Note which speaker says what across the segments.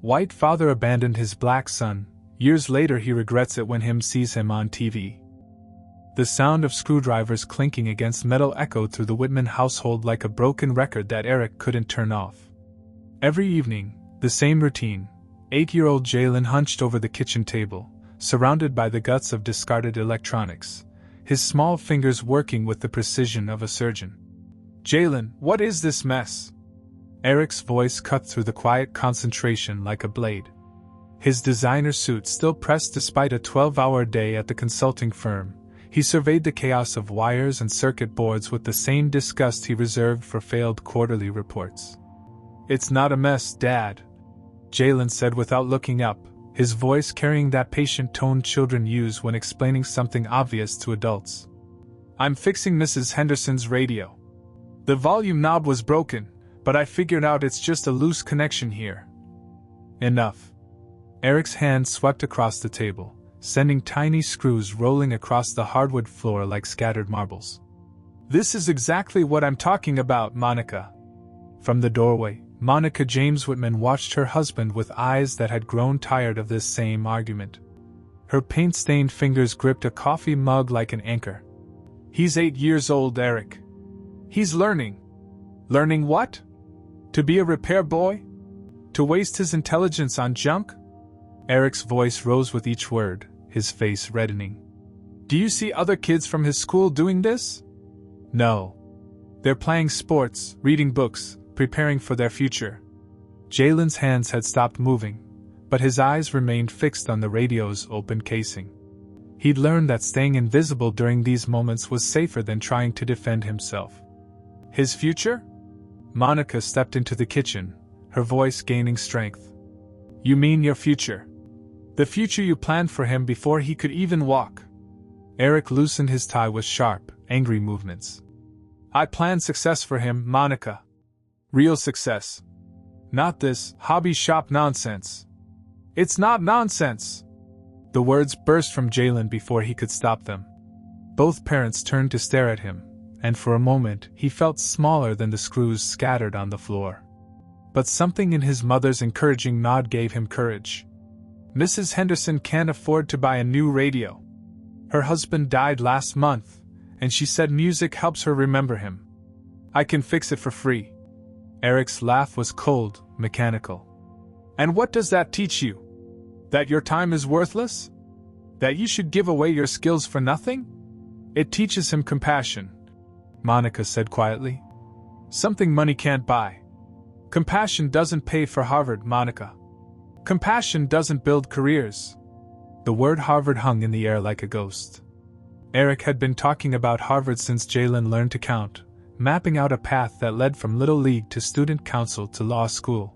Speaker 1: White father abandoned his black son. Years later he regrets it when him sees him on TV. The sound of screwdrivers clinking against metal echoed through the Whitman household like a broken record that Eric couldn't turn off. Every evening, the same routine. 8-year-old Jalen hunched over the kitchen table, surrounded by the guts of discarded electronics, his small fingers working with the precision of a surgeon. "Jalen, what is this mess?" Eric's voice cut through the quiet concentration like a blade. His designer suit still pressed despite a 12-hour day at the consulting firm, he surveyed the chaos of wires and circuit boards with the same disgust he reserved for failed quarterly reports. "It's not a mess, Dad," Jalen said without looking up, his voice carrying that patient tone children use when explaining something obvious to adults. "I'm fixing Mrs. Henderson's radio. The volume knob was broken, but I figured out it's just a loose connection here." "Enough." Eric's hand swept across the table, sending tiny screws rolling across the hardwood floor like scattered marbles. "This is exactly what I'm talking about, Monica." From the doorway, Monica James Whitman watched her husband with eyes that had grown tired of this same argument. Her paint-stained fingers gripped a coffee mug like an anchor. "He's 8 years old, Eric. He's learning." "Learning what? To be a repair boy? To waste his intelligence on junk?" Eric's voice rose with each word, his face reddening. "Do you see other kids from his school doing this?" "No. They're playing sports, reading books, preparing for their future." Jalen's hands had stopped moving, but his eyes remained fixed on the radio's open casing. He'd learned that staying invisible during these moments was safer than trying to defend himself. "His future?" Monica stepped into the kitchen, her voice gaining strength. "You mean your future? The future you planned for him before he could even walk?" Eric loosened his tie with sharp, angry movements. "I planned success for him, Monica. Real success. Not this hobby shop nonsense." "It's not nonsense!" The words burst from Jalen before he could stop them. Both parents turned to stare at him, and for a moment he felt smaller than the screws scattered on the floor. But something in his mother's encouraging nod gave him courage. "Mrs. Henderson can't afford to buy a new radio. Her husband died last month, and she said music helps her remember him. I can fix it for free." Eric's laugh was cold, mechanical. "And what does that teach you? That your time is worthless? That you should give away your skills for nothing?" "It teaches him compassion," Monica said quietly. "Something money can't buy. Compassion doesn't pay for Harvard, Monica. Compassion doesn't build careers." The word Harvard hung in the air like a ghost. Eric had been talking about Harvard since Jalen learned to count, mapping out a path that led from Little League to student council to law school.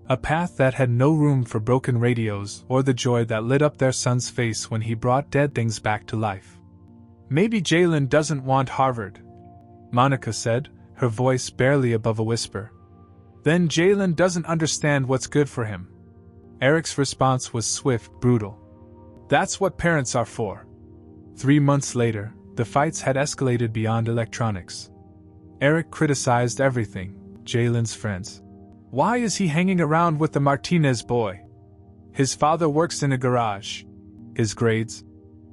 Speaker 1: A path that had no room for broken radios or the joy that lit up their son's face when he brought dead things back to life. "Maybe Jalen doesn't want Harvard," Monica said, her voice barely above a whisper. "Then Jalen doesn't understand what's good for him." Eric's response was swift, brutal. "That's what parents are for." 3 months later, the fights had escalated beyond electronics. Eric criticized everything, Jalen's friends. Why is he hanging around with the Martinez boy? His father works in a garage. His grades?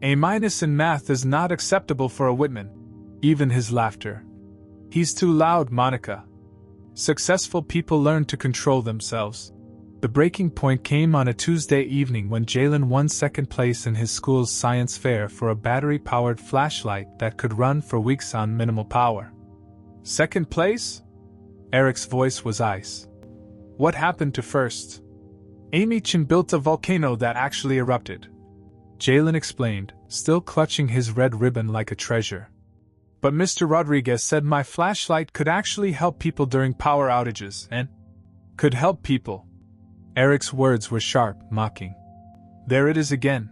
Speaker 1: A- in math is not acceptable for a Whitman. Even his laughter. He's too loud, Monica. Successful people learn to control themselves. The breaking point came on a Tuesday evening when Jalen won second place in his school's science fair for a battery-powered flashlight that could run for weeks on minimal power. Second place? Eric's voice was ice. What happened to first? Amy Chin built a volcano that actually erupted. Jalen explained, still clutching his red ribbon like a treasure. But Mr. Rodriguez said my flashlight could actually help people during power outages and could help people. Eric's words were sharp, mocking. There it is again.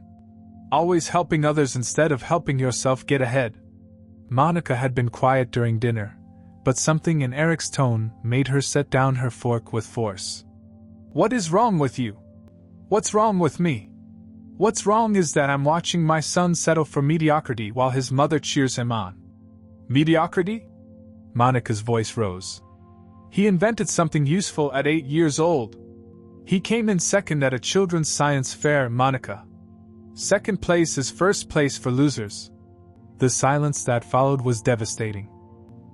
Speaker 1: Always helping others instead of helping yourself get ahead. Monica had been quiet during dinner, but something in Eric's tone made her set down her fork with force. What is wrong with you? What's wrong with me? What's wrong is that I'm watching my son settle for mediocrity while his mother cheers him on. Mediocrity? Monica's voice rose. He invented something useful at 8 years old. He came in second at a children's science fair, Monica. Second place is first place for losers. The silence that followed was devastating.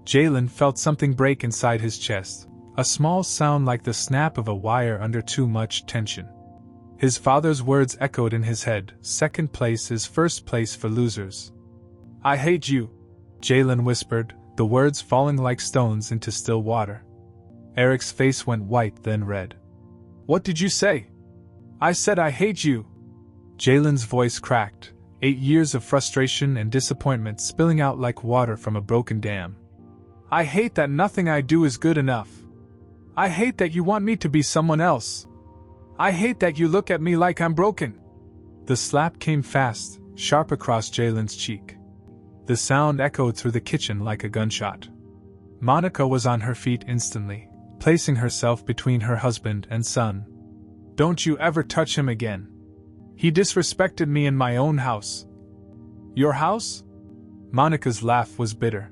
Speaker 1: Jalen felt something break inside his chest, a small sound like the snap of a wire under too much tension. His father's words echoed in his head, second place is first place for losers. I hate you, Jalen whispered, the words falling like stones into still water. Eric's face went white, then red. What did you say? I said I hate you. Jalen's voice cracked, 8 years of frustration and disappointment spilling out like water from a broken dam. I hate that nothing I do is good enough. I hate that you want me to be someone else. I hate that you look at me like I'm broken. The slap came fast, sharp across Jalen's cheek. The sound echoed through the kitchen like a gunshot. Monica was on her feet instantly, placing herself between her husband and son. Don't you ever touch him again. He disrespected me in my own house. Your house? Monica's laugh was bitter.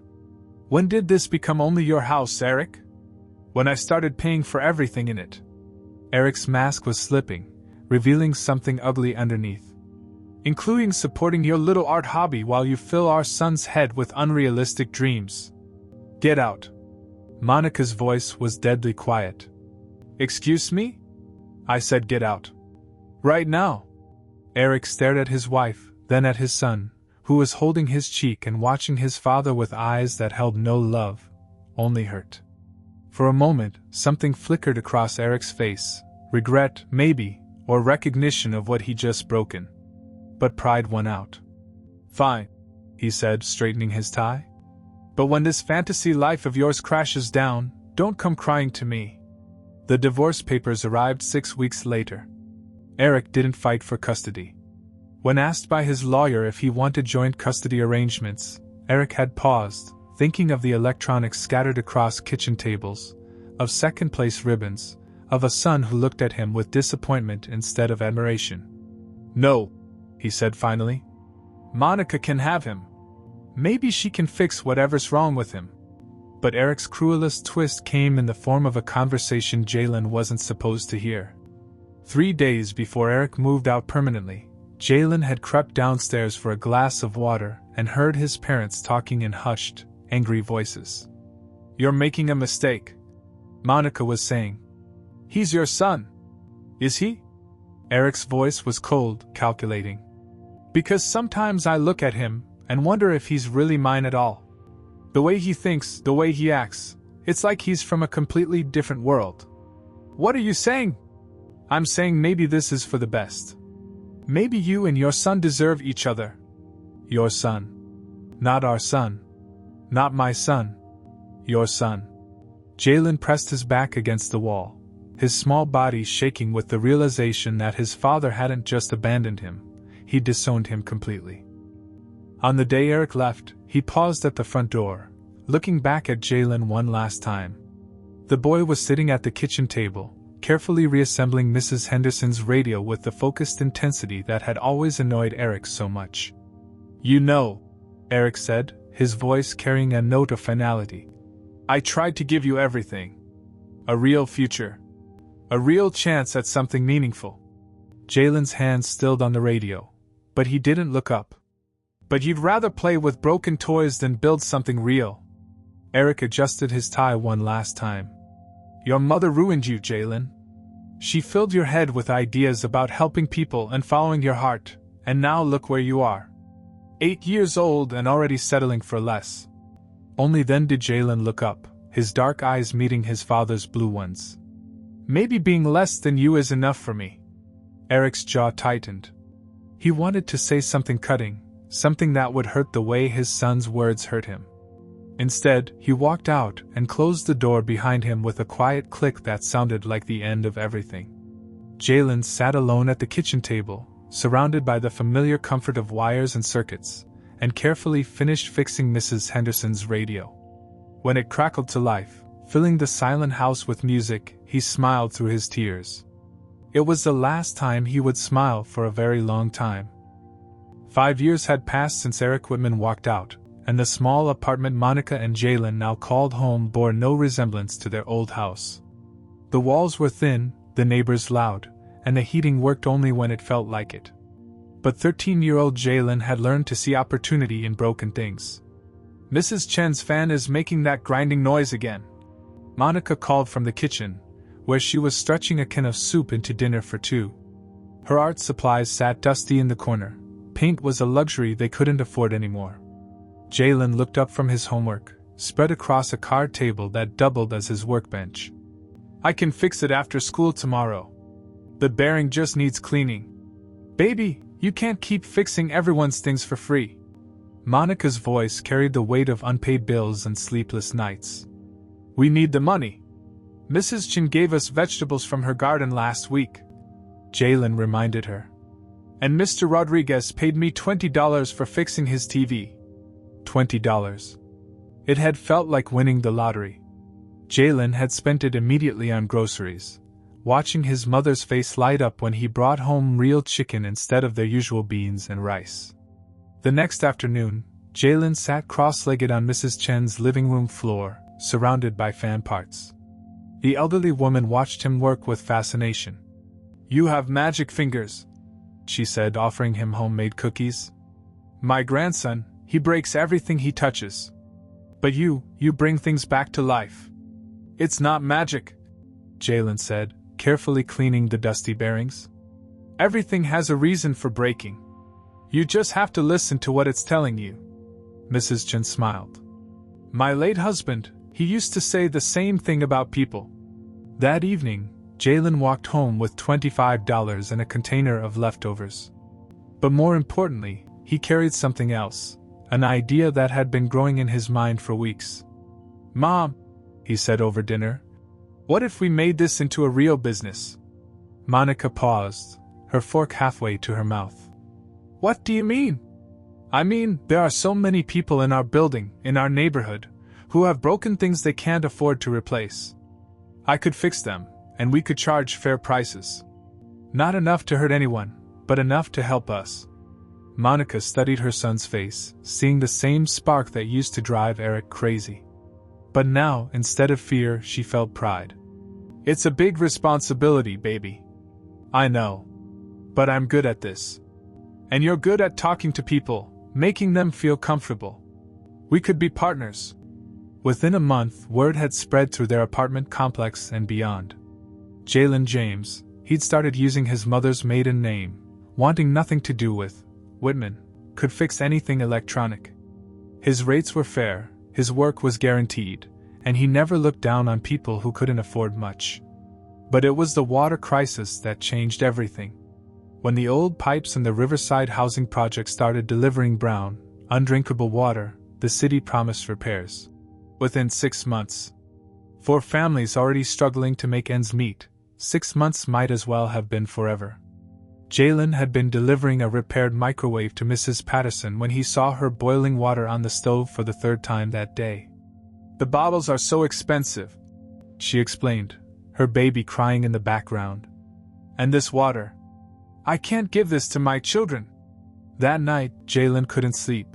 Speaker 1: When did this become only your house, Eric? When I started paying for everything in it. Eric's mask was slipping, revealing something ugly underneath. Including supporting your little art hobby while you fill our son's head with unrealistic dreams. Get out. Monica's voice was deadly quiet. Excuse me? I said get out. Right now. Eric stared at his wife, then at his son, who was holding his cheek and watching his father with eyes that held no love, only hurt. For a moment, something flickered across Eric's face, regret, maybe, or recognition of what he'd just broken. But pride won out. Fine, he said, straightening his tie. But when this fantasy life of yours crashes down, don't come crying to me. The divorce papers arrived 6 weeks later. Eric didn't fight for custody. When asked by his lawyer if he wanted joint custody arrangements, Eric had paused, thinking of the electronics scattered across kitchen tables, of second-place ribbons, of a son who looked at him with disappointment instead of admiration. No, he said finally. Monica can have him. Maybe she can fix whatever's wrong with him. But Eric's cruelest twist came in the form of a conversation Jalen wasn't supposed to hear. 3 days before Eric moved out permanently, Jalen had crept downstairs for a glass of water and heard his parents talking in hushed, angry voices. You're making a mistake, Monica was saying. He's your son. Is he? Eric's voice was cold, calculating. Because sometimes I look at him and wonder if he's really mine at all. The way he thinks, the way he acts, it's like he's from a completely different world. What are you saying? I'm saying maybe this is for the best. Maybe you and your son deserve each other. Your son. Not our son. Not my son. Your son. Jalen pressed his back against the wall, his small body shaking with the realization that his father hadn't just abandoned him, he'd disowned him completely. On the day Eric left, he paused at the front door, looking back at Jalen one last time. The boy was sitting at the kitchen table, carefully reassembling Mrs. Henderson's radio with the focused intensity that had always annoyed Eric so much. You know, Eric said, his voice carrying a note of finality. I tried to give you everything. A real future. A real chance at something meaningful. Jalen's hands stilled on the radio, but he didn't look up. But you'd rather play with broken toys than build something real. Eric adjusted his tie one last time. Your mother ruined you, Jalen. She filled your head with ideas about helping people and following your heart, and now look where you are. 8 years old and already settling for less. Only then did Jalen look up, his dark eyes meeting his father's blue ones. Maybe being less than you is enough for me. Eric's jaw tightened. He wanted to say something cutting, something that would hurt the way his son's words hurt him. Instead, he walked out and closed the door behind him with a quiet click that sounded like the end of everything. Jalen sat alone at the kitchen table, surrounded by the familiar comfort of wires and circuits, and carefully finished fixing Mrs. Henderson's radio. When it crackled to life, filling the silent house with music, he smiled through his tears. It was the last time he would smile for a very long time. 5 years had passed since Eric Whitman walked out, and the small apartment Monica and Jalen now called home bore no resemblance to their old house. The walls were thin, the neighbors loud, and the heating worked only when it felt like it. But 13-year-old Jalen had learned to see opportunity in broken things. "Mrs. Chen's fan is making that grinding noise again," Monica called from the kitchen, where she was stretching a can of soup into dinner for two. Her art supplies sat dusty in the corner. Paint was a luxury they couldn't afford anymore. Jalen looked up from his homework, spread across a card table that doubled as his workbench. "I can fix it after school tomorrow. The bearing just needs cleaning." "Baby, you can't keep fixing everyone's things for free." Monica's voice carried the weight of unpaid bills and sleepless nights. "We need the money. Mrs. Chen gave us vegetables from her garden last week," Jalen reminded her. "And Mr. Rodriguez paid me $20 for fixing his TV." $20. It had felt like winning the lottery. Jalen had spent it immediately on groceries, watching his mother's face light up when he brought home real chicken instead of their usual beans and rice. The next afternoon, Jalen sat cross-legged on Mrs. Chen's living room floor, surrounded by fan parts. The elderly woman watched him work with fascination. "You have magic fingers," she said, offering him homemade cookies. "My grandson, he breaks everything he touches. But you bring things back to life." "It's not magic," Jalen said, carefully cleaning the dusty bearings. "Everything has a reason for breaking. You just have to listen to what it's telling you." Mrs. Chen smiled. "My late husband, he used to say the same thing about people." That evening, Jalen walked home with $25 and a container of leftovers. But more importantly, he carried something else, an idea that had been growing in his mind for weeks. "Mom," he said over dinner, "what if we made this into a real business?" Monica paused, her fork halfway to her mouth. "What do you mean?" "I mean, there are so many people in our building, in our neighborhood, who have broken things they can't afford to replace. I could fix them, and we could charge fair prices. Not enough to hurt anyone, but enough to help us." Monica studied her son's face, seeing the same spark that used to drive Eric crazy. But now, instead of fear, she felt pride. "It's a big responsibility, baby. I know. But I'm good at this. And you're good at talking to people, making them feel comfortable. We could be partners." Within a month, word had spread through their apartment complex and beyond. Jalen James, he'd started using his mother's maiden name, wanting nothing to do with Whitman, could fix anything electronic. His rates were fair, his work was guaranteed, and he never looked down on people who couldn't afford much. But it was the water crisis that changed everything. When the old pipes in the Riverside housing project started delivering brown, undrinkable water, the city promised repairs. Within 6 months. For families already struggling to make ends meet, 6 months might as well have been forever. Jalen had been delivering a repaired microwave to Mrs. Patterson when he saw her boiling water on the stove for the 3rd time that day. "The bottles are so expensive," she explained, her baby crying in the background. "And this water. I can't give this to my children." That night, Jalen couldn't sleep.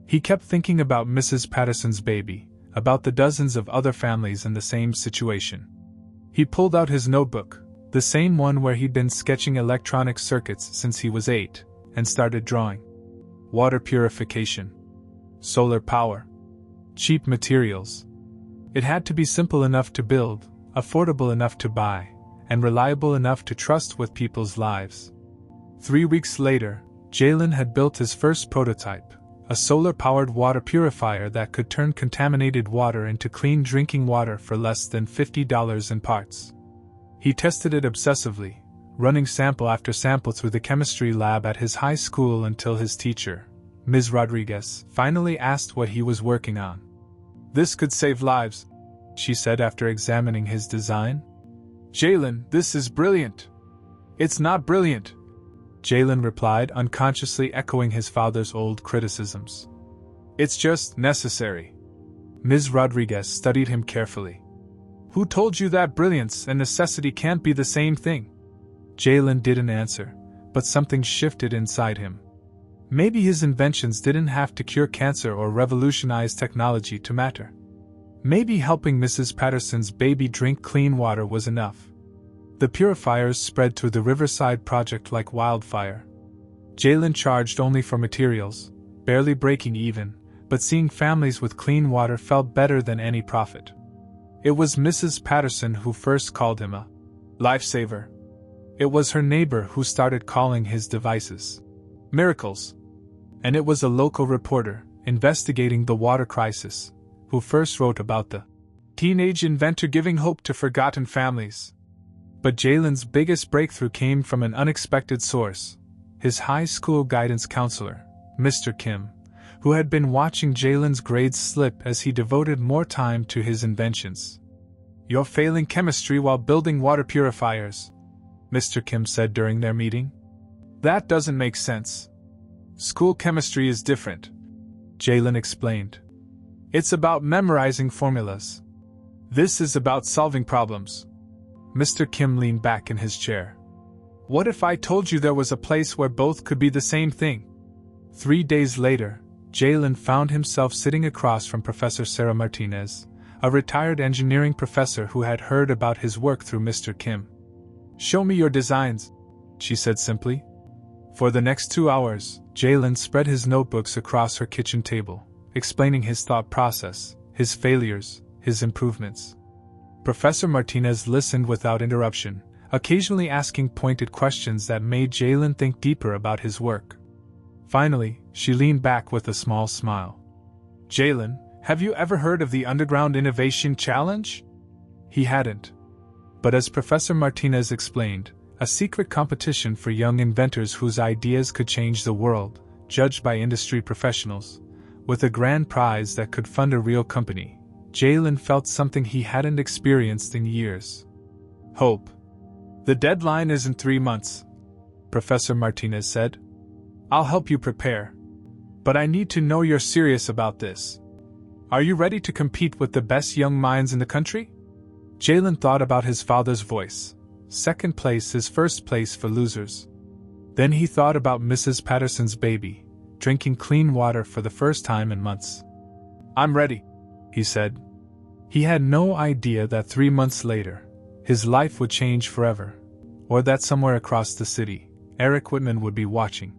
Speaker 1: He kept thinking about Mrs. Patterson's baby, about the dozens of other families in the same situation. He pulled out his notebook, the same one where he'd been sketching electronic circuits since he was 8, and started drawing. Water purification. Solar power. Cheap materials. It had to be simple enough to build, affordable enough to buy, and reliable enough to trust with people's lives. 3 weeks later, Jalen had built his first prototype, a solar-powered water purifier that could turn contaminated water into clean drinking water for less than $50 in parts. He tested it obsessively, running sample after sample through the chemistry lab at his high school until his teacher, Ms. Rodriguez, finally asked what he was working on. "This could save lives," she said after examining his design. "Jalen, this is brilliant." "It's not brilliant," Jalen replied, unconsciously echoing his father's old criticisms. "It's just necessary." Ms. Rodriguez studied him carefully. "Who told you that brilliance and necessity can't be the same thing?" Jalen didn't answer, but something shifted inside him. Maybe his inventions didn't have to cure cancer or revolutionize technology to matter. Maybe helping Mrs. Patterson's baby drink clean water was enough. The purifiers spread through the Riverside project like wildfire. Jalen charged only for materials, barely breaking even, but seeing families with clean water felt better than any profit. It was Mrs. Patterson who first called him a lifesaver. It was her neighbor who started calling his devices miracles. And it was a local reporter, investigating the water crisis, who first wrote about the teenage inventor giving hope to forgotten families. But Jalen's biggest breakthrough came from an unexpected source, his high school guidance counselor, Mr. Kim, who had been watching Jalen's grades slip as he devoted more time to his inventions. "You're failing chemistry while building water purifiers," Mr. Kim said during their meeting. "That doesn't make sense. School chemistry is different," Jalen explained. "It's about memorizing formulas. This is about solving problems." Mr. Kim leaned back in his chair. "What if I told you there was a place where both could be the same thing?" 3 days later, Jalen found himself sitting across from Professor Sarah Martinez, a retired engineering professor who had heard about his work through Mr. Kim. "Show me your designs," she said simply. For the next 2 hours, Jalen spread his notebooks across her kitchen table, explaining his thought process, his failures, his improvements. Professor Martinez listened without interruption, occasionally asking pointed questions that made Jalen think deeper about his work. Finally, she leaned back with a small smile. "Jalen, have you ever heard of the Underground Innovation Challenge?" He hadn't. But as Professor Martinez explained, a secret competition for young inventors whose ideas could change the world, judged by industry professionals, with a grand prize that could fund a real company. Jalen felt something he hadn't experienced in years. Hope. "The deadline is in 3 months," Professor Martinez said. "I'll help you prepare. But I need to know you're serious about this. Are you ready to compete with the best young minds in the country?" Jalen thought about his father's voice. Second place is first place for losers. Then he thought about Mrs. Patterson's baby, drinking clean water for the first time in months. "I'm ready," he said. He had no idea that 3 months later, his life would change forever, or that somewhere across the city, Eric Whitman would be watching.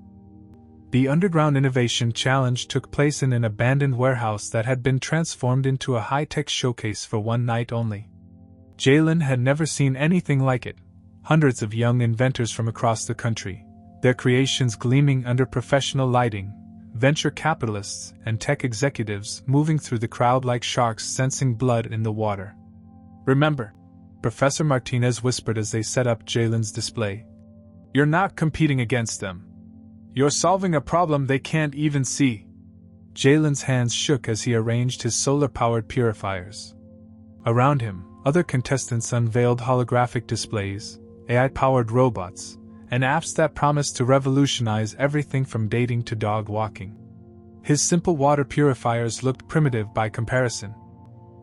Speaker 1: The Underground Innovation Challenge took place in an abandoned warehouse that had been transformed into a high-tech showcase for one night only. Jalen had never seen anything like it. Hundreds of young inventors from across the country, their creations gleaming under professional lighting, venture capitalists and tech executives moving through the crowd like sharks sensing blood in the water. "Remember," Professor Martinez whispered as they set up Jalen's display, "you're not competing against them. You're solving a problem they can't even see." Jalen's hands shook as he arranged his solar-powered purifiers. Around him, other contestants unveiled holographic displays, AI-powered robots, and apps that promised to revolutionize everything from dating to dog walking. His simple water purifiers looked primitive by comparison.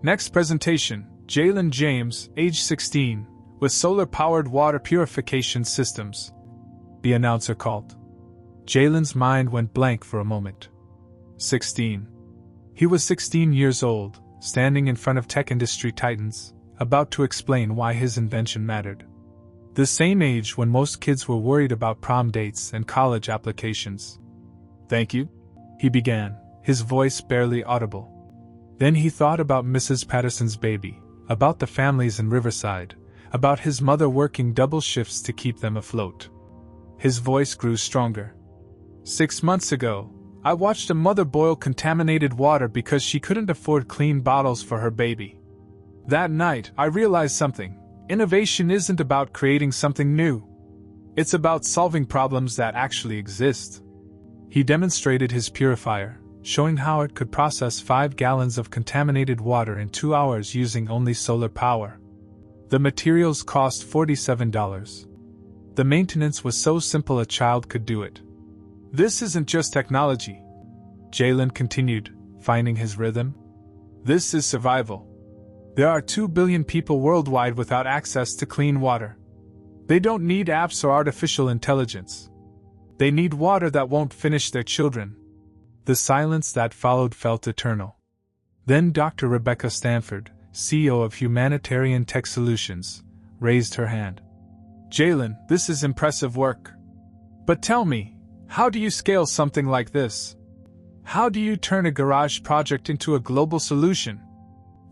Speaker 1: "Next presentation, Jalen James, age 16, with solar-powered water purification systems," the announcer called. Jalen's mind went blank for a moment. 16. He was 16 years old, standing in front of tech industry titans, about to explain why his invention mattered. The same age when most kids were worried about prom dates and college applications. "Thank you," he began, his voice barely audible. Then he thought about Mrs. Patterson's baby, about the families in Riverside, about his mother working double shifts to keep them afloat. His voice grew stronger. 6 months ago, I watched a mother boil contaminated water because she couldn't afford clean bottles for her baby. That night, I realized something. Innovation isn't about creating something new. It's about solving problems that actually exist." He demonstrated his purifier, showing how it could process 5 gallons of contaminated water in 2 hours using only solar power. The materials cost $47. The maintenance was so simple a child could do it. "This isn't just technology," Jalen continued, finding his rhythm. "This is survival. There are 2 billion people worldwide without access to clean water. They don't need apps or artificial intelligence. They need water that won't finish their children." The silence that followed felt eternal. Then Dr. Rebecca Stanford, CEO of Humanitarian Tech Solutions, raised her hand. Jalen, this is impressive work. But tell me, how do you scale something like this? How do you turn a garage project into a global solution?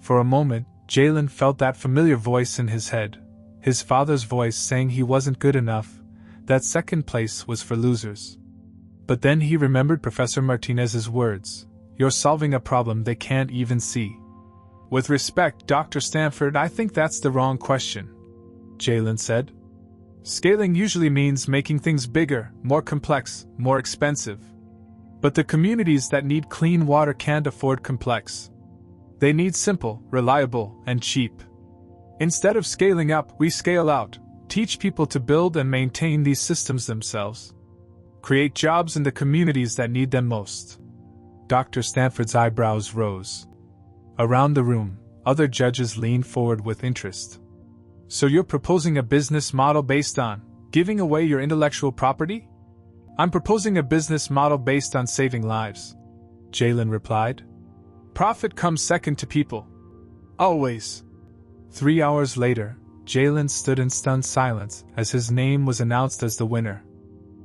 Speaker 1: For a moment, Jalen felt that familiar voice in his head, his father's voice saying he wasn't good enough, that second place was for losers. But then he remembered Professor Martinez's words, "You're solving a problem they can't even see." "With respect, Dr. Stanford, I think that's the wrong question," Jalen said. "Scaling usually means making things bigger, more complex, more expensive. But the communities that need clean water can't afford complex. They need simple, reliable, and cheap. Instead of scaling up, we scale out, teach people to build and maintain these systems themselves. Create jobs in the communities that need them most." Dr. Stanford's eyebrows rose. Around the room, other judges leaned forward with interest. "So you're proposing a business model based on giving away your intellectual property?" "I'm proposing a business model based on saving lives," Jalen replied. "Profit comes second to people. Always." 3 hours later, Jalen stood in stunned silence as his name was announced as the winner.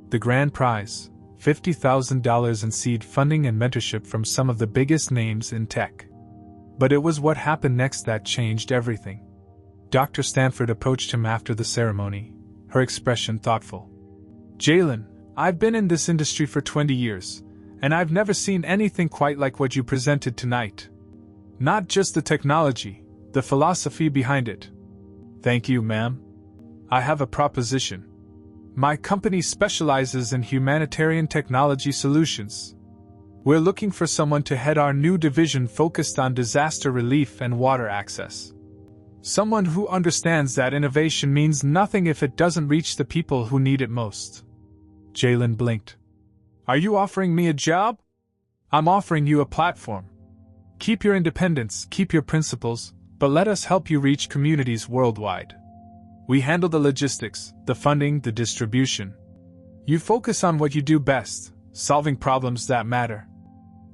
Speaker 1: The grand prize, $50,000 in seed funding and mentorship from some of the biggest names in tech. But it was what happened next that changed everything. Dr. Stanford approached him after the ceremony, her expression thoughtful. "Jalen, I've been in this industry for 20 years, and I've never seen anything quite like what you presented tonight. Not just the technology, the philosophy behind it." "Thank you, ma'am. I have a proposition. My company specializes in humanitarian technology solutions. We're looking for someone to head our new division focused on disaster relief and water access. Someone who understands that innovation means nothing if it doesn't reach the people who need it most." Jalen blinked. "Are you offering me a job?" "I'm offering you a platform. Keep your independence, keep your principles, but let us help you reach communities worldwide. We handle the logistics, the funding, the distribution. You focus on what you do best, solving problems that matter."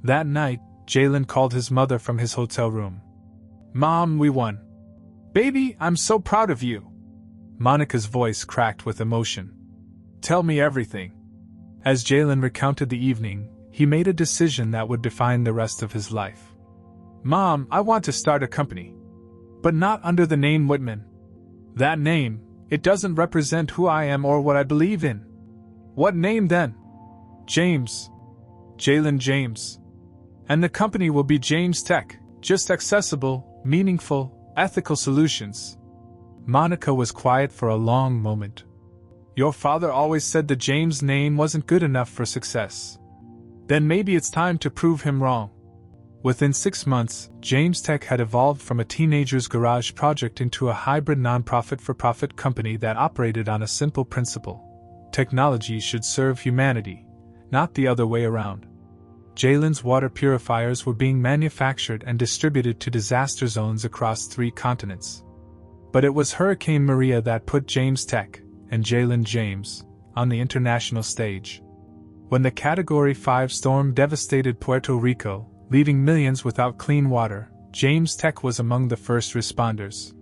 Speaker 1: That night, Jalen called his mother from his hotel room. "Mom, we won. Baby, I'm so proud of you." Monica's voice cracked with emotion. "Tell me everything." As Jalen recounted the evening, he made a decision that would define the rest of his life. "Mom, I want to start a company. But not under the name Whitman. That name, it doesn't represent who I am or what I believe in." "What name then?" "James. Jalen James. And the company will be James Tech, just accessible, meaningful, ethical solutions." Monica was quiet for a long moment. "Your father always said the James name wasn't good enough for success. Then maybe it's time to prove him wrong." Within 6 months, James Tech had evolved from a teenager's garage project into a hybrid non-profit for-profit company that operated on a simple principle: technology should serve humanity, not the other way around. Jalen's water purifiers were being manufactured and distributed to disaster zones across 3 continents. But it was Hurricane Maria that put James Tech, and Jalen James, on the international stage. When the Category 5 storm devastated Puerto Rico, leaving millions without clean water, James Tech was among the first responders.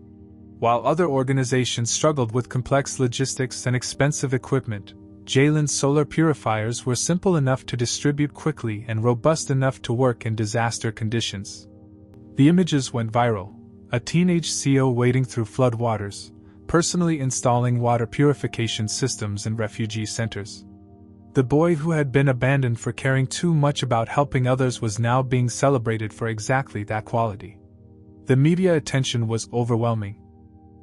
Speaker 1: While other organizations struggled with complex logistics and expensive equipment, Jalen's solar purifiers were simple enough to distribute quickly and robust enough to work in disaster conditions. The images went viral: a teenage CO wading through floodwaters, personally installing water purification systems in refugee centers. The boy who had been abandoned for caring too much about helping others was now being celebrated for exactly that quality. The media attention was overwhelming.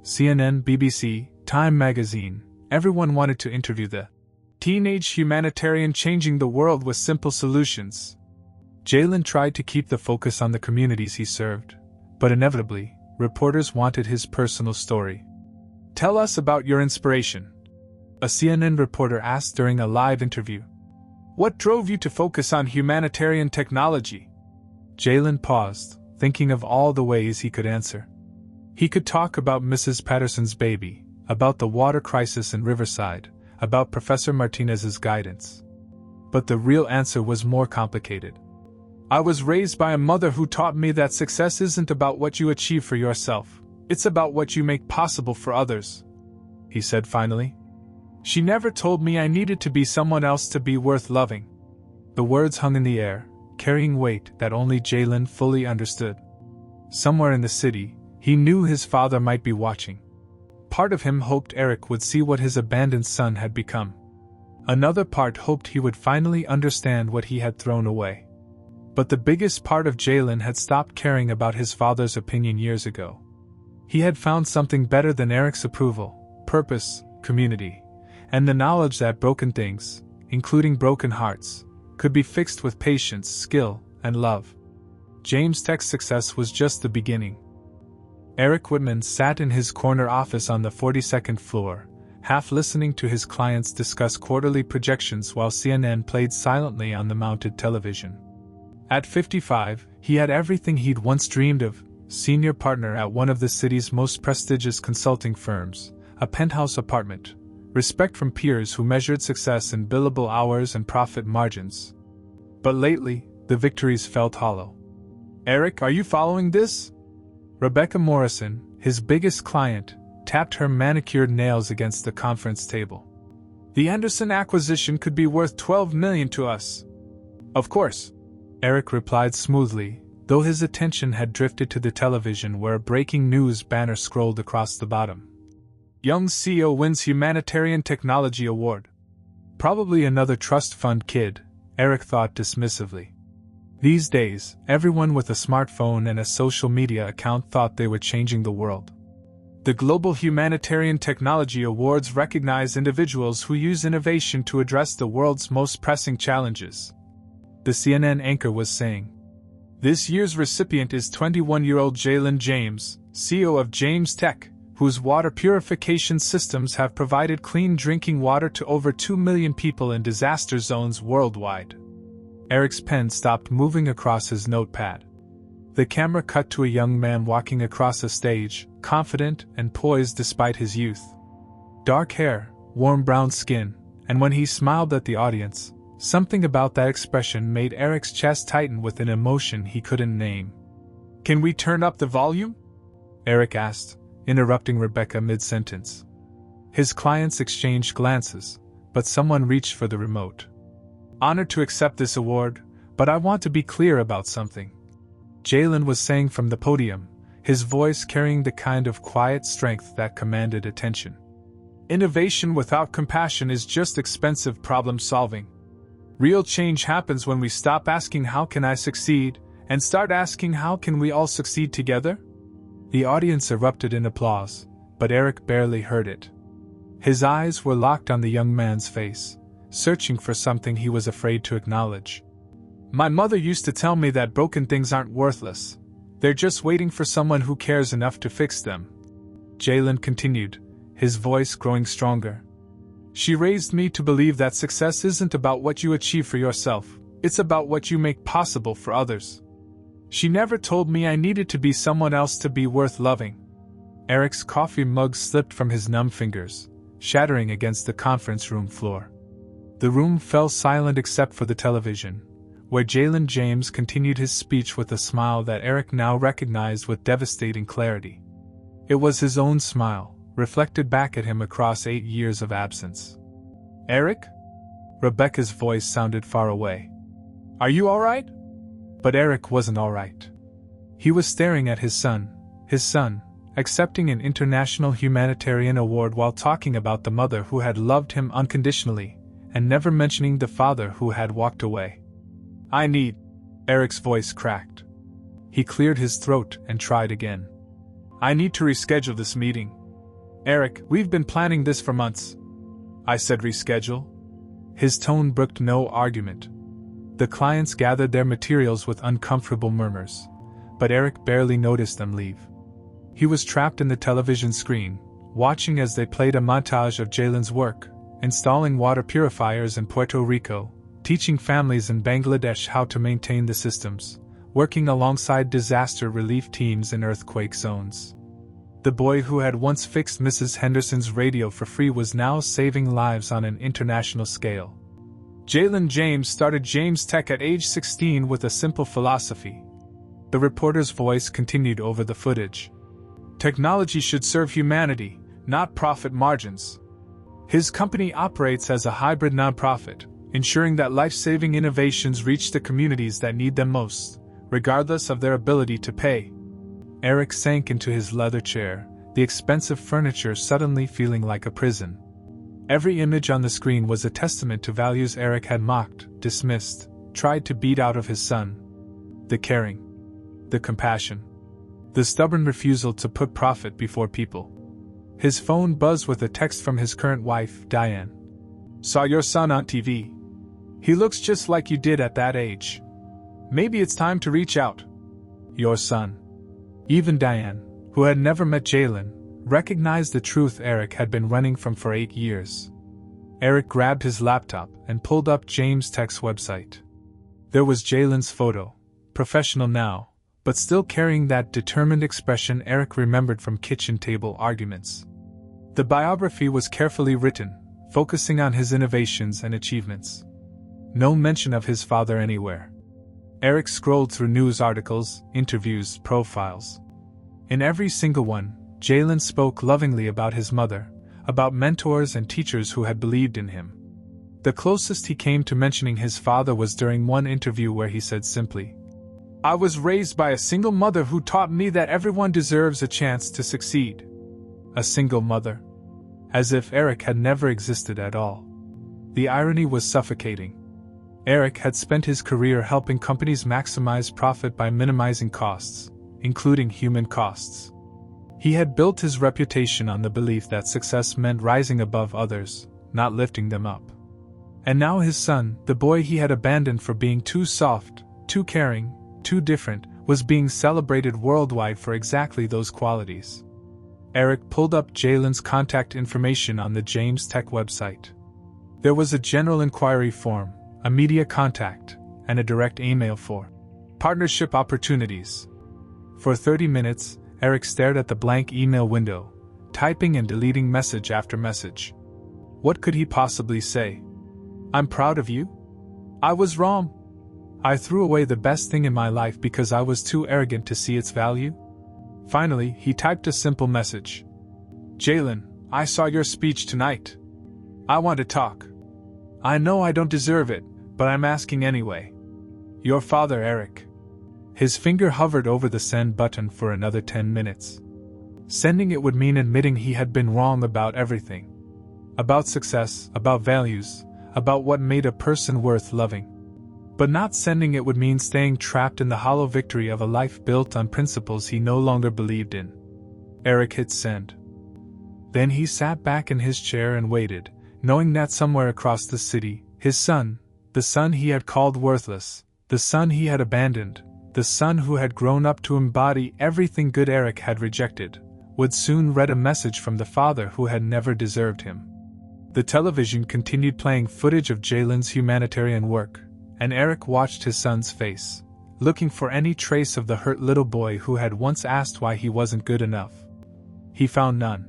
Speaker 1: CNN, BBC, Time magazine, everyone wanted to interview the teenage humanitarian changing the world with simple solutions. Jalen tried to keep the focus on the communities he served, but inevitably, reporters wanted his personal story. "Tell us about your inspiration," a CNN reporter asked during a live interview. "What drove you to focus on humanitarian technology?" Jalen paused, thinking of all the ways he could answer. He could talk about Mrs. Patterson's baby, about the water crisis in Riverside, about Professor Martinez's guidance. But the real answer was more complicated. "I was raised by a mother who taught me that success isn't about what you achieve for yourself, it's about what you make possible for others." he said finally. She never told me I needed to be someone else to be worth loving. The words hung in the air, carrying weight that only Jalen fully understood. Somewhere in the city, he knew his father might be watching. Part of him hoped Eric would see what his abandoned son had become. Another part hoped he would finally understand what he had thrown away. But the biggest part of Jalen had stopped caring about his father's opinion years ago. He had found something better than Eric's approval, purpose, community, and the knowledge that broken things, including broken hearts, could be fixed with patience, skill, and love. James Tech's success was just the beginning. Eric Whitman sat in his corner office on the 42nd floor, half listening to his clients discuss quarterly projections while CNN played silently on the mounted television. At 55, he had everything he'd once dreamed of: senior partner at one of the city's most prestigious consulting firms, a penthouse apartment, respect from peers who measured success in billable hours and profit margins. But lately, the victories felt hollow. "Eric, are you following this?" Rebecca Morrison, his biggest client, tapped her manicured nails against the conference table. "The Anderson acquisition could be worth $12 million to us." "Of course," Eric replied smoothly, though his attention had drifted to the television where a breaking news banner scrolled across the bottom. "Young CEO wins Humanitarian Technology Award." Probably another trust fund kid, Eric thought dismissively. These days, everyone with a smartphone and a social media account thought they were changing the world. The Global Humanitarian Technology Awards recognize individuals who use innovation to address the world's most pressing challenges, the CNN anchor was saying. This year's recipient is 21-year-old Jalen James, CEO of James Tech, whose water purification systems have provided clean drinking water to over 2 million people in disaster zones worldwide. Eric's pen stopped moving across his notepad. The camera cut to a young man walking across a stage, confident and poised despite his youth. Dark hair, warm brown skin, and when he smiled at the audience, something about that expression made Eric's chest tighten with an emotion he couldn't name. "Can we turn up the volume?" Eric asked, interrupting Rebecca mid-sentence. His clients exchanged glances, but someone reached for the remote. "Honored to accept this award, but I want to be clear about something," Jalen was saying from the podium, his voice carrying the kind of quiet strength that commanded attention. "Innovation without compassion is just expensive problem solving. Real change happens when we stop asking how can I succeed, and start asking how can we all succeed together?" The audience erupted in applause, but Eric barely heard it. His eyes were locked on the young man's face, searching for something he was afraid to acknowledge. "My mother used to tell me that broken things aren't worthless. They're just waiting for someone who cares enough to fix them," Jalen continued, his voice growing stronger. "She raised me to believe that success isn't about what you achieve for yourself, it's about what you make possible for others. She never told me I needed to be someone else to be worth loving." Eric's coffee mug slipped from his numb fingers, shattering against the conference room floor. The room fell silent except for the television, where Jalen James continued his speech with a smile that Eric now recognized with devastating clarity. It was his own smile, reflected back at him across 8 years of absence. "Eric?" Rebecca's voice sounded far away. "Are you all right?" But Eric wasn't all right. He was staring at his son, accepting an international humanitarian award while talking about the mother who had loved him unconditionally, and never mentioning the father who had walked away. Eric's voice cracked. He cleared his throat and tried again. "I need to reschedule this meeting. Eric, we've been planning this for months." "I said reschedule?" His tone brooked no argument. The clients gathered their materials with uncomfortable murmurs, but Eric barely noticed them leave. He was trapped in the television screen, watching as they played a montage of Jalen's work, installing water purifiers in Puerto Rico, teaching families in Bangladesh how to maintain the systems, working alongside disaster relief teams in earthquake zones. The boy who had once fixed Mrs. Henderson's radio for free was now saving lives on an international scale. Jalen James started James Tech at age 16 with a simple philosophy. The reporter's voice continued over the footage. "Technology should serve humanity, not profit margins. His company operates as a hybrid nonprofit, ensuring that life-saving innovations reach the communities that need them most, regardless of their ability to pay. Eric sank into his leather chair, the expensive furniture suddenly feeling like a prison. Every image on the screen was a testament to values Eric had mocked, dismissed, tried to beat out of his son. The caring, the compassion, the stubborn refusal to put profit before people. His phone buzzed with a text from his current wife, Diane. "Saw your son on TV. He looks just like you did at that age. Maybe it's time to reach out." Your son. Even Diane, who had never met Jalen, recognized the truth Eric had been running from for 8 years. Eric grabbed his laptop and pulled up James Tech's website. There was Jalen's photo, professional now, but still carrying that determined expression Eric remembered from kitchen table arguments. The biography was carefully written, focusing on his innovations and achievements. No mention of his father anywhere. Eric scrolled through news articles, interviews, profiles. In every single one, Jalen spoke lovingly about his mother, about mentors and teachers who had believed in him. The closest he came to mentioning his father was during one interview where he said simply, "I was raised by a single mother who taught me that everyone deserves a chance to succeed." A single mother. As if Eric had never existed at all. The irony was suffocating. Eric had spent his career helping companies maximize profit by minimizing costs, including human costs. He had built his reputation on the belief that success meant rising above others, not lifting them up. And now his son, the boy he had abandoned for being too soft, too caring, too different, was being celebrated worldwide for exactly those qualities. Eric pulled up Jalen's contact information on the James Tech website. There was a general inquiry form, a media contact, and a direct email for partnership opportunities. For 30 minutes, Eric stared at the blank email window, typing and deleting message after message. What could he possibly say? "I'm proud of you? I was wrong. I threw away the best thing in my life because I was too arrogant to see its value?" Finally, he typed a simple message. "Jalen, I saw your speech tonight. I want to talk. I know I don't deserve it, but I'm asking anyway. Your father, Eric." His finger hovered over the send button for another 10 minutes. Sending it would mean admitting he had been wrong about everything. About success, about values, about what made a person worth loving. But not sending it would mean staying trapped in the hollow victory of a life built on principles he no longer believed in. Eric hit send. Then he sat back in his chair and waited, knowing that somewhere across the city, his son, the son he had called worthless, the son he had abandoned, the son who had grown up to embody everything good Eric had rejected, would soon read a message from the father who had never deserved him. The television continued playing footage of Jalen's humanitarian work, and Eric watched his son's face, looking for any trace of the hurt little boy who had once asked why he wasn't good enough. He found none.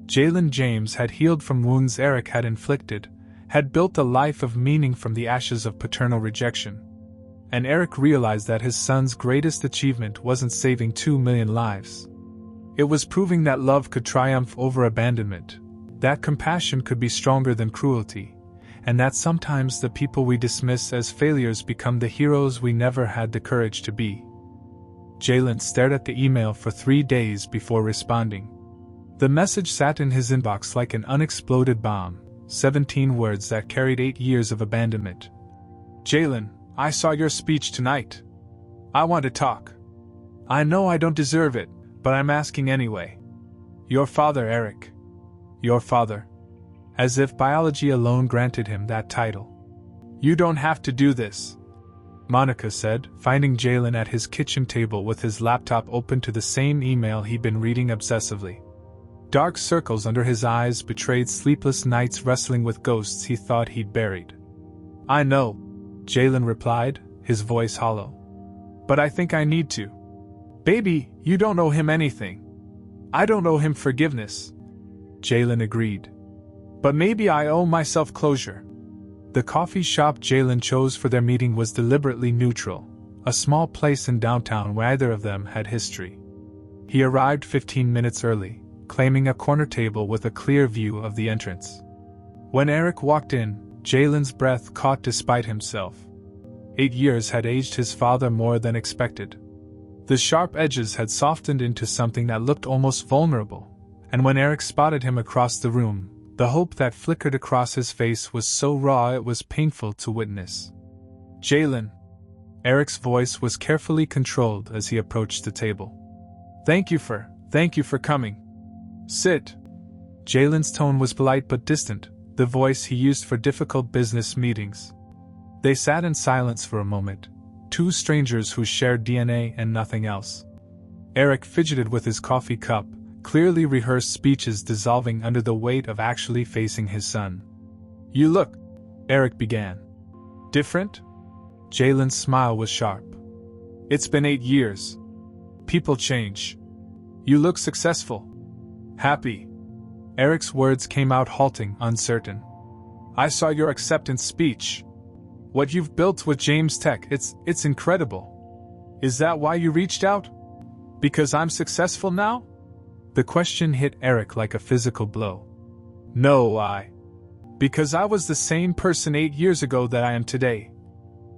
Speaker 1: Jalen James had healed from wounds Eric had inflicted, had built a life of meaning from the ashes of paternal rejection. And Eric realized that his son's greatest achievement wasn't saving 2 million lives. It was proving that love could triumph over abandonment, that compassion could be stronger than cruelty, and that sometimes the people we dismiss as failures become the heroes we never had the courage to be. Jalen stared at the email for 3 days before responding. The message sat in his inbox like an unexploded bomb, 17 words that carried 8 years of abandonment. "Jalen, I saw your speech tonight. I want to talk. I know I don't deserve it, but I'm asking anyway. Your father, Eric. Your father." As if biology alone granted him that title. "You don't have to do this," Monica said, finding Jalen at his kitchen table with his laptop open to the same email he'd been reading obsessively. Dark circles under his eyes betrayed sleepless nights wrestling with ghosts he thought he'd buried. "I know," Jalen replied, his voice hollow. "But I think I need to. Baby, you don't owe him anything. I don't owe him forgiveness." Jalen agreed. "But maybe I owe myself closure." The coffee shop Jalen chose for their meeting was deliberately neutral, a small place in downtown where either of them had history. He arrived 15 minutes early, claiming a corner table with a clear view of the entrance. When Eric walked in, Jalen's breath caught despite himself. 8 years had aged his father more than expected. The sharp edges had softened into something that looked almost vulnerable, and when Eric spotted him across the room, the hope that flickered across his face was so raw it was painful to witness. "Jalen." Eric's voice was carefully controlled as he approached the table. Thank you for coming. Sit." Jalen's tone was polite but distant, the voice he used for difficult business meetings. They sat in silence for a moment, two strangers who shared DNA and nothing else. Eric fidgeted with his coffee cup, clearly rehearsed speeches dissolving under the weight of actually facing his son. "You look," Eric began. "Different?" Jalen's smile was sharp. "It's been 8 years. People change. You look successful. Happy." Eric's words came out halting, uncertain. "I saw your acceptance speech. What you've built with James Tech, it's incredible. Is that why you reached out? Because I'm successful now?" The question hit Eric like a physical blow. "No, because I was the same person 8 years ago that I am today,"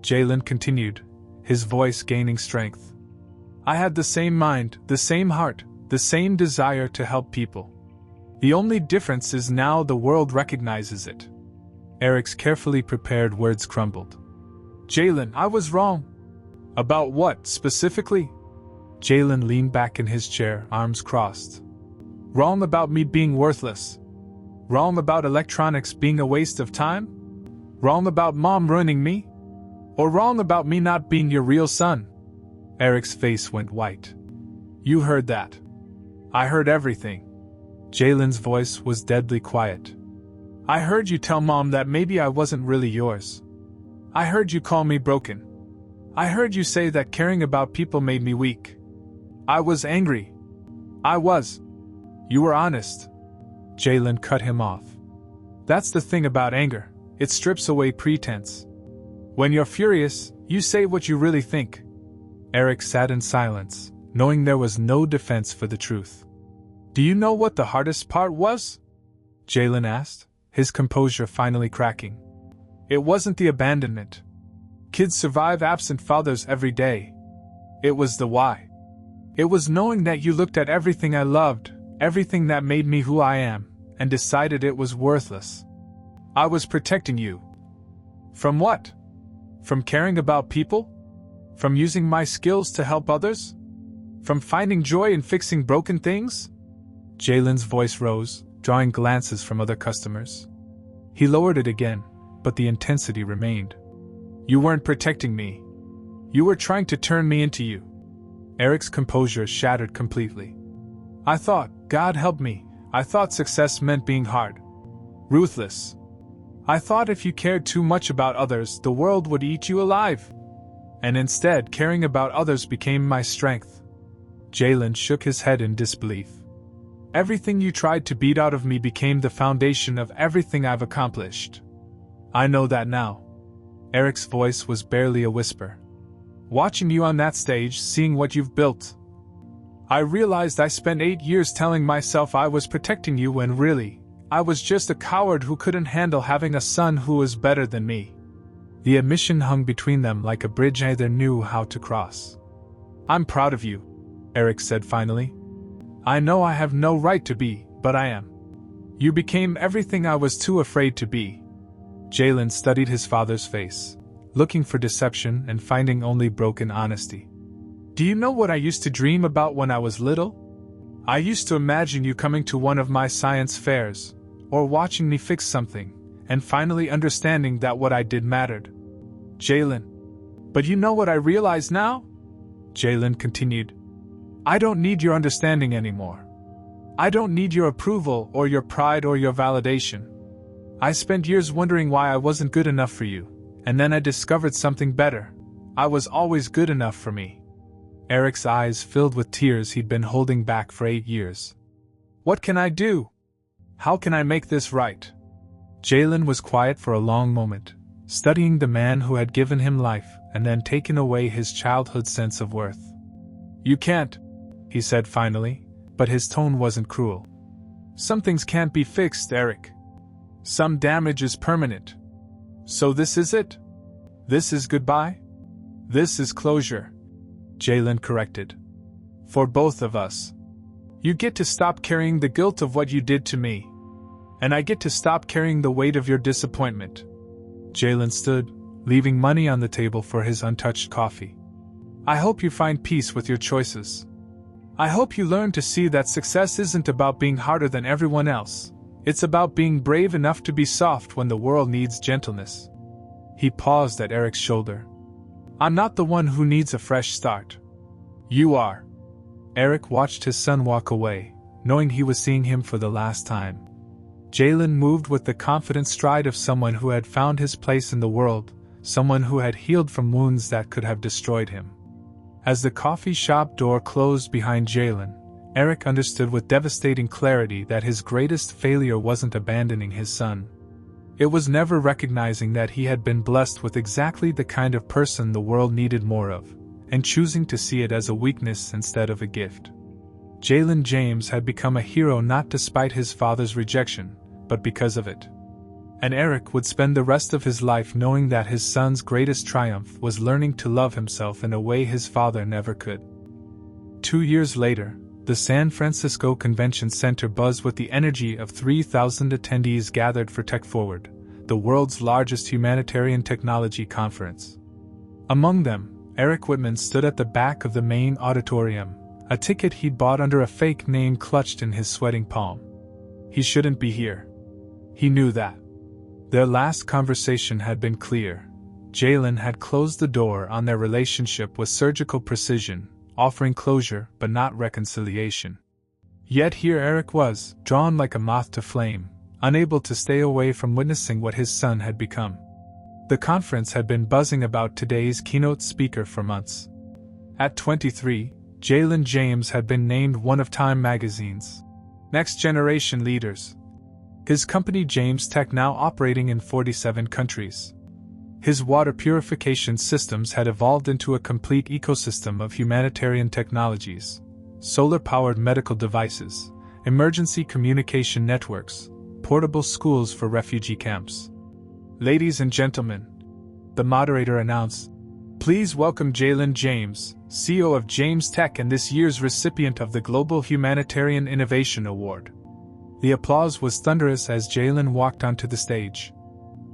Speaker 1: Jalen continued, his voice gaining strength. "I had the same mind, the same heart, the same desire to help people. The only difference is now the world recognizes it." Eric's carefully prepared words crumbled. "Jalen, I was wrong." "About what, specifically?" Jalen leaned back in his chair, arms crossed. "Wrong about me being worthless? Wrong about electronics being a waste of time? Wrong about Mom ruining me? Or wrong about me not being your real son?" Eric's face went white. "You heard that." "I heard everything." Jalen's voice was deadly quiet. "I heard you tell Mom that maybe I wasn't really yours. I heard you call me broken. I heard you say that caring about people made me weak. I was angry. I was. You were honest." Jalen cut him off. "That's the thing about anger, it strips away pretense. When you're furious, you say what you really think." Eric sat in silence, knowing there was no defense for the truth. "Do you know what the hardest part was?" Jalen asked, his composure finally cracking. "It wasn't the abandonment. Kids survive absent fathers every day. It was the why. It was knowing that you looked at everything I loved, everything that made me who I am, and decided it was worthless. I was protecting you. From what? From caring about people? From using my skills to help others? From finding joy in fixing broken things?" Jalen's voice rose, drawing glances from other customers. He lowered it again, but the intensity remained. "You weren't protecting me. You were trying to turn me into you." Eric's composure shattered completely. "I thought, God help me, I thought success meant being hard. Ruthless. I thought if you cared too much about others, the world would eat you alive. And instead, caring about others became my strength." Jalen shook his head in disbelief. "Everything you tried to beat out of me became the foundation of everything I've accomplished. I know that now." Eric's voice was barely a whisper. "Watching you on that stage, seeing what you've built, I realized I spent 8 years telling myself I was protecting you when really, I was just a coward who couldn't handle having a son who was better than me." The admission hung between them like a bridge neither knew how to cross. "I'm proud of you," Eric said finally. "I know I have no right to be, but I am. You became everything I was too afraid to be." Jalen studied his father's face, looking for deception and finding only broken honesty. "Do you know what I used to dream about when I was little? I used to imagine you coming to one of my science fairs, or watching me fix something, and finally understanding that what I did mattered. Jalen. But you know what I realize now?" Jalen continued. "I don't need your understanding anymore. I don't need your approval or your pride or your validation. I spent years wondering why I wasn't good enough for you, and then I discovered something better. I was always good enough for me." Eric's eyes filled with tears he'd been holding back for 8 years. "What can I do? How can I make this right?" Jalen was quiet for a long moment, studying the man who had given him life and then taken away his childhood sense of worth. "You can't," he said finally, but his tone wasn't cruel. Some things can't be fixed, Eric. Some damage is permanent. So this is it? This is goodbye? This is closure, Jalen corrected. For both of us. You get to stop carrying the guilt of what you did to me. And I get to stop carrying the weight of your disappointment. Jalen stood, leaving money on the table for his untouched coffee. I hope you find peace with your choices. I hope you learn to see that success isn't about being harder than everyone else. It's about being brave enough to be soft when the world needs gentleness. He paused at Eric's shoulder. I'm not the one who needs a fresh start. You are. Eric watched his son walk away, knowing he was seeing him for the last time. Jalen moved with the confident stride of someone who had found his place in the world, someone who had healed from wounds that could have destroyed him. As the coffee shop door closed behind Jalen, Eric understood with devastating clarity that his greatest failure wasn't abandoning his son. It was never recognizing that he had been blessed with exactly the kind of person the world needed more of, and choosing to see it as a weakness instead of a gift. Jalen James had become a hero not despite his father's rejection, but because of it. And Eric would spend the rest of his life knowing that his son's greatest triumph was learning to love himself in a way his father never could. 2 years later, the San Francisco Convention Center buzzed with the energy of 3,000 attendees gathered for Tech Forward, the world's largest humanitarian technology conference. Among them, Eric Whitman stood at the back of the main auditorium, a ticket he'd bought under a fake name clutched in his sweating palm. He shouldn't be here. He knew that. Their last conversation had been clear. Jalen had closed the door on their relationship with surgical precision, offering closure but not reconciliation. Yet here Eric was, drawn like a moth to flame, unable to stay away from witnessing what his son had become. The conference had been buzzing about today's keynote speaker for months. At 23, Jalen James had been named one of Time magazine's Next Generation Leaders. His company James Tech now operating in 47 countries. His water purification systems had evolved into a complete ecosystem of humanitarian technologies, solar-powered medical devices, emergency communication networks, portable schools for refugee camps. Ladies and gentlemen, the moderator announced, please welcome Jalen James, CEO of James Tech and this year's recipient of the Global Humanitarian Innovation Award. The applause was thunderous as Jalen walked onto the stage.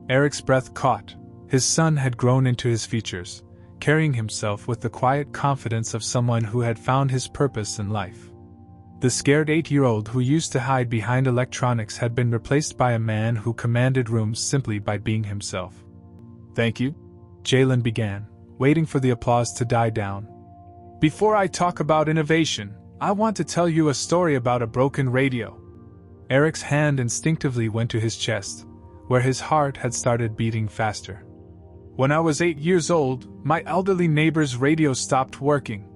Speaker 1: Eric's breath caught. His son had grown into his features, carrying himself with the quiet confidence of someone who had found his purpose in life. The scared 8-year-old who used to hide behind electronics had been replaced by a man who commanded rooms simply by being himself. Thank you, Jalen began, waiting for the applause to die down. Before I talk about innovation, I want to tell you a story about a broken radio. Eric's hand instinctively went to his chest, where his heart had started beating faster. When I was 8 years old, my elderly neighbor's radio stopped working.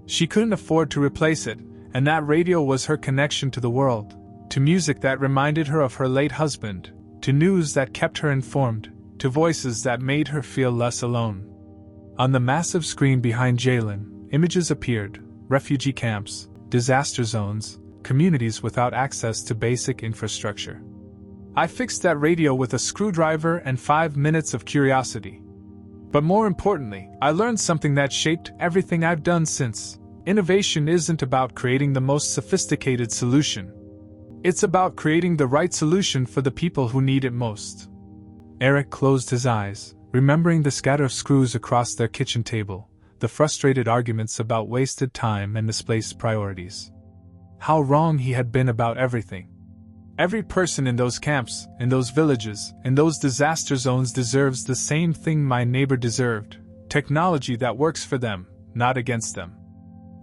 Speaker 1: She couldn't afford to replace it, and that radio was her connection to the world, to music that reminded her of her late husband, to news that kept her informed, to voices that made her feel less alone. On the massive screen behind Jalen, images appeared: refugee camps, disaster zones, communities without access to basic infrastructure. I fixed that radio with a screwdriver and 5 minutes of curiosity. But more importantly, I learned something that shaped everything I've done since. Innovation isn't about creating the most sophisticated solution. It's about creating the right solution for the people who need it most. Eric closed his eyes, remembering the scatter of screws across their kitchen table, the frustrated arguments about wasted time and misplaced priorities. How wrong he had been about everything. Every person in those camps, in those villages, in those disaster zones deserves the same thing my neighbor deserved: technology that works for them, not against them.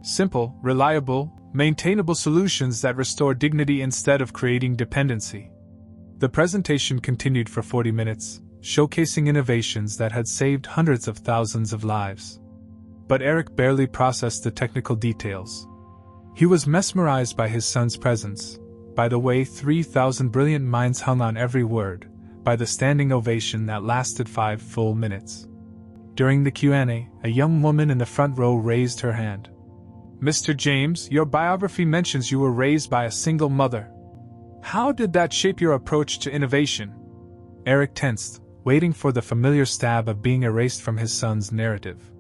Speaker 1: Simple, reliable, maintainable solutions that restore dignity instead of creating dependency. The presentation continued for 40 minutes, showcasing innovations that had saved hundreds of thousands of lives. But Eric barely processed the technical details. He was mesmerized by his son's presence, by the way 3,000 brilliant minds hung on every word, by the standing ovation that lasted 5 full minutes. During the Q&A, a young woman in the front row raised her hand. Mr. James, your biography mentions you were raised by a single mother. How did that shape your approach to innovation? Eric tensed, waiting for the familiar stab of being erased from his son's narrative.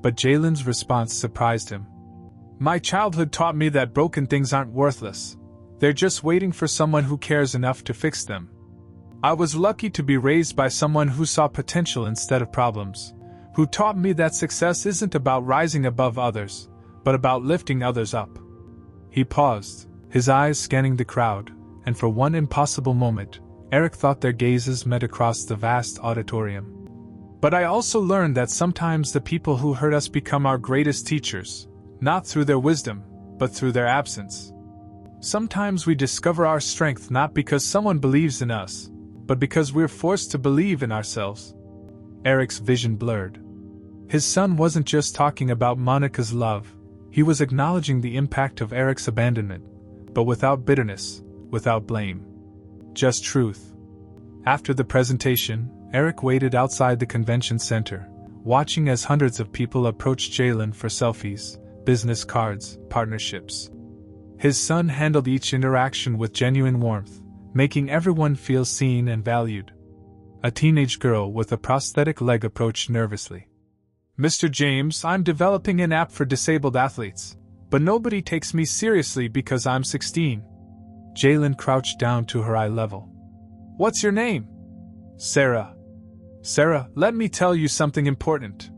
Speaker 1: But Jalen's response surprised him. My childhood taught me that broken things aren't worthless. They're just waiting for someone who cares enough to fix them. I was lucky to be raised by someone who saw potential instead of problems, who taught me that success isn't about rising above others, but about lifting others up. He paused, his eyes scanning the crowd, and for one impossible moment, Eric thought their gazes met across the vast auditorium. But I also learned that sometimes the people who hurt us become our greatest teachers, not through their wisdom, but through their absence. Sometimes we discover our strength not because someone believes in us, but because we're forced to believe in ourselves. Eric's vision blurred. His son wasn't just talking about Monica's love, he was acknowledging the impact of Eric's abandonment, but without bitterness, without blame. Just truth. After the presentation, Eric waited outside the convention center, watching as hundreds of people approached Jalen for selfies, business cards, partnerships. His son handled each interaction with genuine warmth, making everyone feel seen and valued. A teenage girl with a prosthetic leg approached nervously. Mr. James, I'm developing an app for disabled athletes, but nobody takes me seriously because I'm 16. Jalen crouched down to her eye level. What's your name? Sarah. Sarah, let me tell you something important.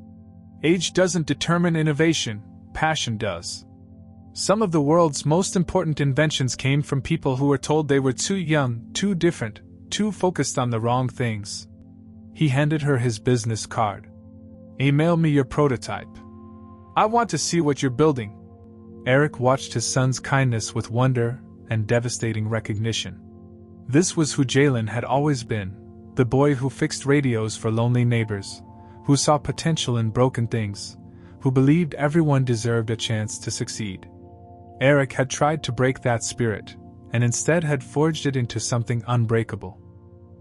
Speaker 1: Age doesn't determine innovation, passion does. Some of the world's most important inventions came from people who were told they were too young, too different, too focused on the wrong things. He handed her his business card. Email me your prototype. I want to see what you're building. Eric watched his son's kindness with wonder and devastating recognition. This was who Jalen had always been, the boy who fixed radios for lonely neighbors, who saw potential in broken things, who believed everyone deserved a chance to succeed. Eric had tried to break that spirit, and instead had forged it into something unbreakable.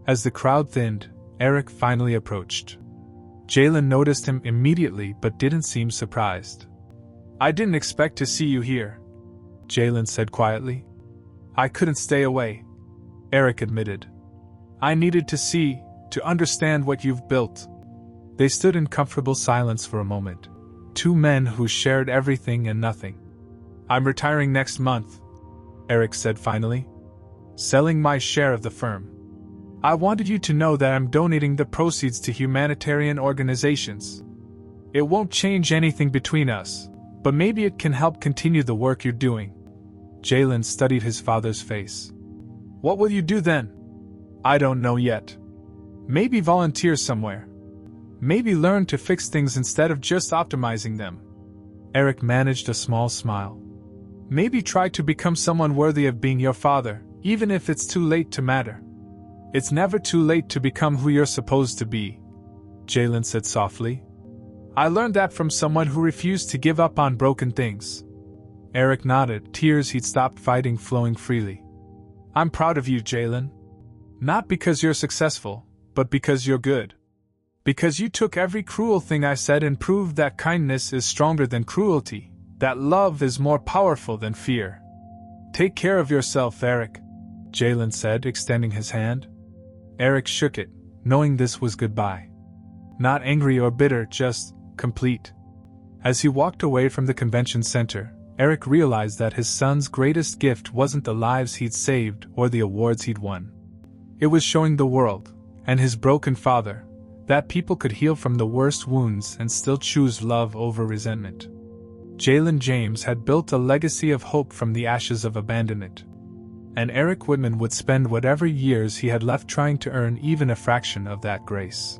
Speaker 1: As the crowd thinned, Eric finally approached. Jalen noticed him immediately but didn't seem surprised. I didn't expect to see you here, Jalen said quietly. I couldn't stay away, Eric admitted. I needed to see, to understand what you've built. They stood in comfortable silence for a moment, two men who shared everything and nothing. I'm retiring next month, Eric said finally. Selling my share of the firm. I wanted you to know that I'm donating the proceeds to humanitarian organizations. It won't change anything between us, but maybe it can help continue the work you're doing. Jalen studied his father's face. What will you do then? I don't know yet. Maybe volunteer somewhere. Maybe learn to fix things instead of just optimizing them. Eric managed a small smile. Maybe try to become someone worthy of being your father, even if it's too late to matter. It's never too late to become who you're supposed to be, Jalen said softly. I learned that from someone who refused to give up on broken things. Eric nodded, tears he'd stopped fighting flowing freely. I'm proud of you, Jalen. Not because you're successful, but because you're good. Because you took every cruel thing I said and proved that kindness is stronger than cruelty. That love is more powerful than fear. Take care of yourself, Eric, Jalen said, extending his hand. Eric shook it, knowing this was goodbye. Not angry or bitter, just complete. As he walked away from the convention center, Eric realized that his son's greatest gift wasn't the lives he'd saved or the awards he'd won. It was showing the world, and his broken father, that people could heal from the worst wounds and still choose love over resentment. Jalen James had built a legacy of hope from the ashes of abandonment. And Eric Whitman would spend whatever years he had left trying to earn even a fraction of that grace.